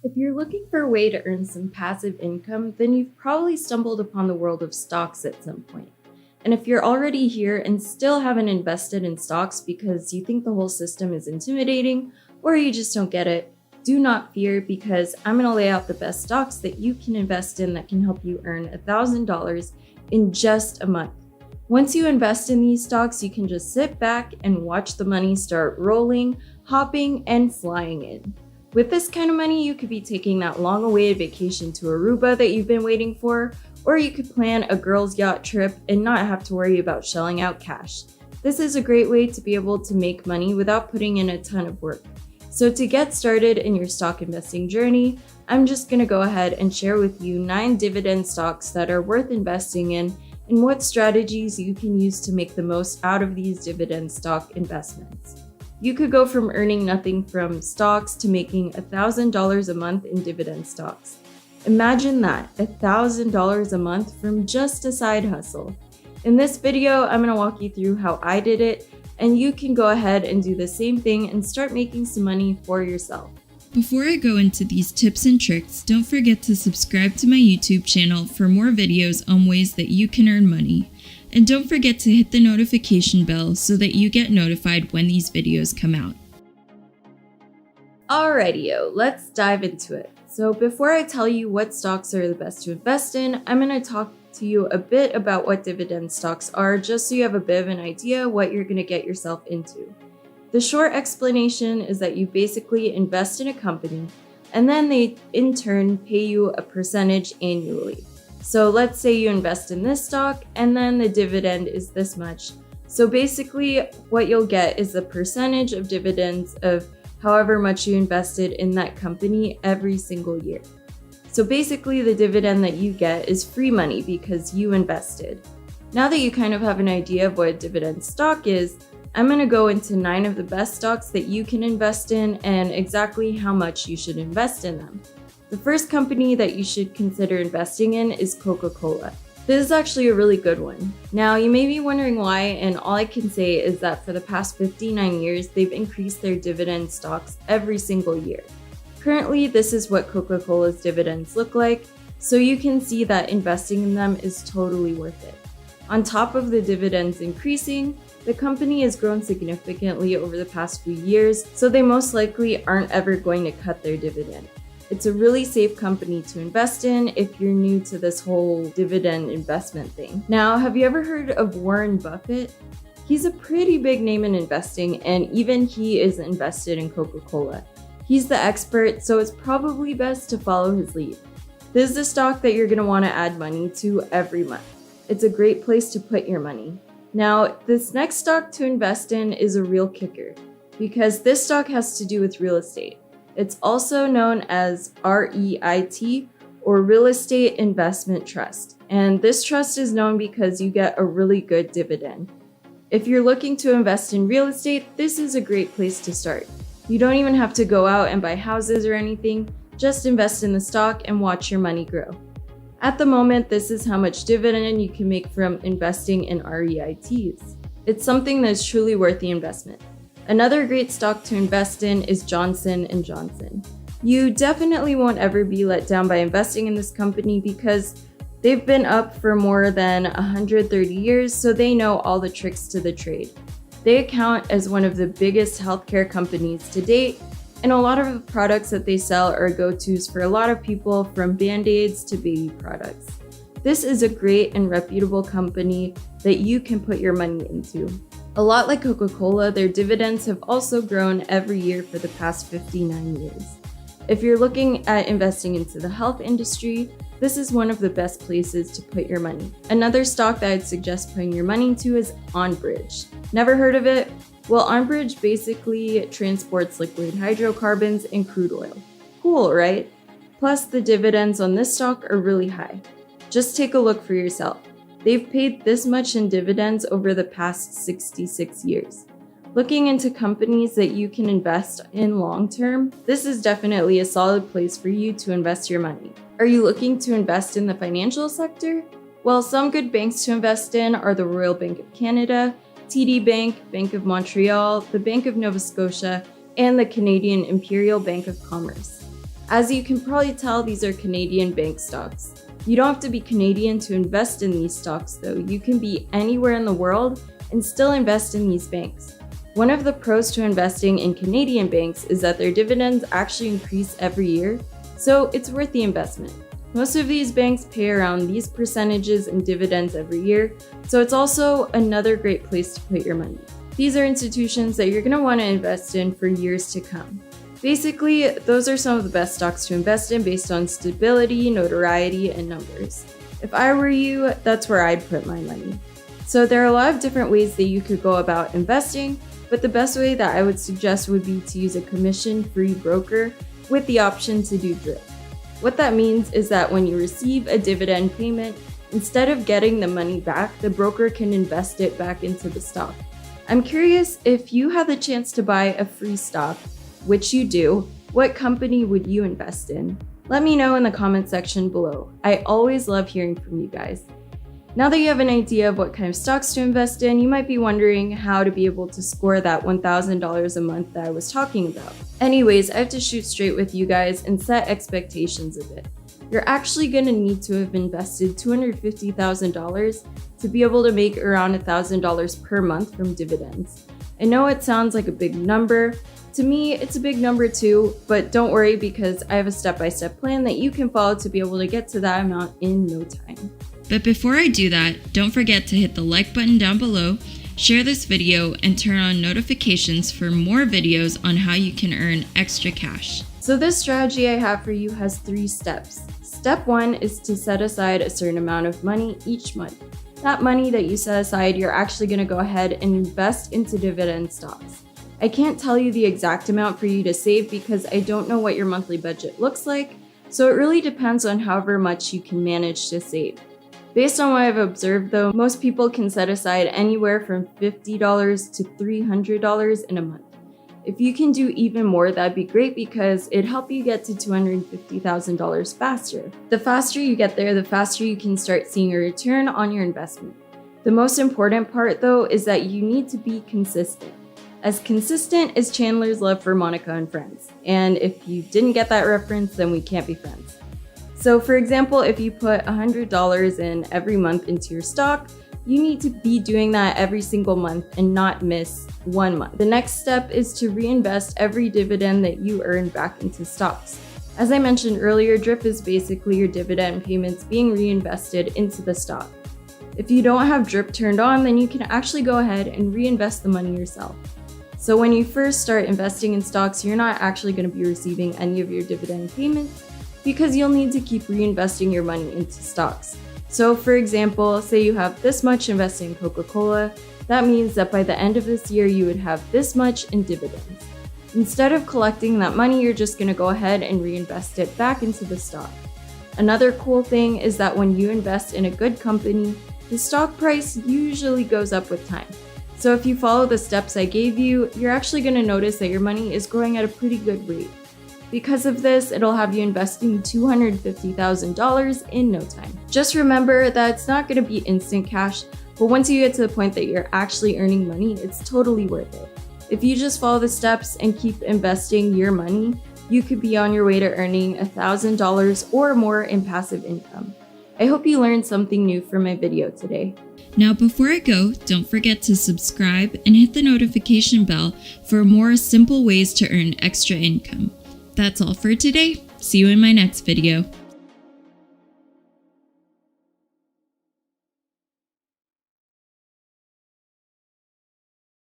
If you're looking for a way to earn some passive income, then you've probably stumbled upon the world of stocks at some point. And if you're already here and still haven't invested in stocks because you think the whole system is intimidating or you just don't get it, do not fear because I'm going to lay out the best stocks that you can invest in that can help you earn $1,000 in just a month. Once you invest in these stocks, you can just sit back and watch the money start rolling, hopping, and flying in. With this kind of money, you could be taking that long-awaited vacation to Aruba that you've been waiting for, or you could plan a girls' yacht trip and not have to worry about shelling out cash. This is a great way to be able to make money without putting in a ton of work. So to get started in your stock investing journey, I'm just going to go ahead and share with you 9 dividend stocks that are worth investing in and what strategies you can use to make the most out of these dividend stock investments. You could go from earning nothing from stocks to making $1,000 a month in dividend stocks. Imagine that, $1,000 a month from just a side hustle. In this video, I'm going to walk you through how I did it, and you can go ahead and do the same thing and start making some money for yourself. Before I go into these tips and tricks, don't forget to subscribe to my YouTube channel for more videos on ways that you can earn money. And don't forget to hit the notification bell so that you get notified when these videos come out. Alrighty, let's dive into it. So before I tell you what stocks are the best to invest in, I'm going to talk to you a bit about what dividend stocks are, just so you have a bit of an idea what you're going to get yourself into. The short explanation is that you basically invest in a company, and then they in turn pay you a percentage annually. So let's say you invest in this stock and then the dividend is this much. So basically what you'll get is a percentage of dividends of however much you invested in that company every single year. So basically the dividend that you get is free money because you invested. Now that you kind of have an idea of what a dividend stock is, I'm going to go into 9 of the best stocks that you can invest in and exactly how much you should invest in them. The first company that you should consider investing in is Coca-Cola. This is actually a really good one. Now, you may be wondering why, and all I can say is that for the past 59 years, they've increased their dividend stocks every single year. Currently, this is what Coca-Cola's dividends look like, so you can see that investing in them is totally worth it. On top of the dividends increasing, the company has grown significantly over the past few years, so they most likely aren't ever going to cut their dividend. It's a really safe company to invest in if you're new to this whole dividend investment thing. Now, have you ever heard of Warren Buffett? He's a pretty big name in investing, and even he is invested in Coca-Cola. He's the expert, so it's probably best to follow his lead. This is the stock that you're going to want to add money to every month. It's a great place to put your money. Now, this next stock to invest in is a real kicker, because this stock has to do with real estate. It's also known as REIT, or Real Estate Investment Trust, and this trust is known because you get a really good dividend. If you're looking to invest in real estate, this is a great place to start. You don't even have to go out and buy houses or anything, just invest in the stock and watch your money grow. At the moment, this is how much dividend you can make from investing in REITs. It's something that's truly worth the investment. Another great stock to invest in is Johnson & Johnson. You definitely won't ever be let down by investing in this company because they've been up for more than 130 years, so they know all the tricks to the trade. They account as one of the biggest healthcare companies to date, and a lot of the products that they sell are go-tos for a lot of people, from Band-Aids to baby products. This is a great and reputable company that you can put your money into. A lot like Coca-Cola, their dividends have also grown every year for the past 59 years. If you're looking at investing into the health industry, this is one of the best places to put your money. Another stock that I'd suggest putting your money into is OnBridge. Never heard of it? Well, OnBridge basically transports liquid hydrocarbons and crude oil. Cool, right? Plus, the dividends on this stock are really high. Just take a look for yourself. They've paid this much in dividends over the past 66 years. Looking into companies that you can invest in long term, this is definitely a solid place for you to invest your money. Are you looking to invest in the financial sector? Well, some good banks to invest in are the Royal Bank of Canada, TD Bank, Bank of Montreal, the Bank of Nova Scotia, and the Canadian Imperial Bank of Commerce. As you can probably tell, these are Canadian bank stocks. You don't have to be Canadian to invest in these stocks though. You can be anywhere in the world and still invest in these banks. One of the pros to investing in Canadian banks is that their dividends actually increase every year, so it's worth the investment. Most of these banks pay around these percentages in dividends every year, so it's also another great place to put your money. These are institutions that you're going to want to invest in for years to come. Basically, those are some of the best stocks to invest in based on stability, notoriety, and numbers. If I were you, that's where I'd put my money. So there are a lot of different ways that you could go about investing, but the best way that I would suggest would be to use a commission-free broker with the option to do drip. What that means is that when you receive a dividend payment, instead of getting the money back, the broker can invest it back into the stock. I'm curious, if you had the chance to buy a free stock, which you do, what company would you invest in? Let me know in the comment section below. I always love hearing from you guys. Now that you have an idea of what kind of stocks to invest in, you might be wondering how to be able to score that $1,000 a month that I was talking about. Anyways, I have to shoot straight with you guys and set expectations a bit. You're actually going to need to have invested $250,000 to be able to make around $1,000 per month from dividends. I know it sounds like a big number. To me, it's a big number too, but don't worry because I have a step-by-step plan that you can follow to be able to get to that amount in no time. But before I do that, don't forget to hit the like button down below, share this video, and turn on notifications for more videos on how you can earn extra cash. So this strategy I have for you has 3 steps. Step 1 is to set aside a certain amount of money each month. That money that you set aside, you're actually going to go ahead and invest into dividend stocks. I can't tell you the exact amount for you to save because I don't know what your monthly budget looks like, so it really depends on however much you can manage to save. Based on what I've observed though, most people can set aside anywhere from $50 to $300 in a month. If you can do even more, that'd be great because it'd help you get to $250,000 faster. The faster you get there, the faster you can start seeing a return on your investment. The most important part though is that you need to be consistent. As consistent as Chandler's love for Monica and Friends. And if you didn't get that reference, then we can't be friends. So for example, if you put $100 in every month into your stock, you need to be doing that every single month and not miss 1 month. The next step is to reinvest every dividend that you earn back into stocks. As I mentioned earlier, DRIP is basically your dividend payments being reinvested into the stock. If you don't have DRIP turned on, then you can actually go ahead and reinvest the money yourself. So when you first start investing in stocks, you're not actually going to be receiving any of your dividend payments because you'll need to keep reinvesting your money into stocks. So for example, say you have this much invested in Coca-Cola, that means that by the end of this year, you would have this much in dividends. Instead of collecting that money, you're just going to go ahead and reinvest it back into the stock. Another cool thing is that when you invest in a good company, the stock price usually goes up with time. So if you follow the steps I gave you, you're actually going to notice that your money is growing at a pretty good rate. Because of this, it'll have you investing $250,000 in no time. Just remember that it's not going to be instant cash, but once you get to the point that you're actually earning money, it's totally worth it. If you just follow the steps and keep investing your money, you could be on your way to earning $1,000 or more in passive income. I hope you learned something new from my video today. Now before I go, don't forget to subscribe and hit the notification bell for more simple ways to earn extra income. That's all for today. See you in my next video.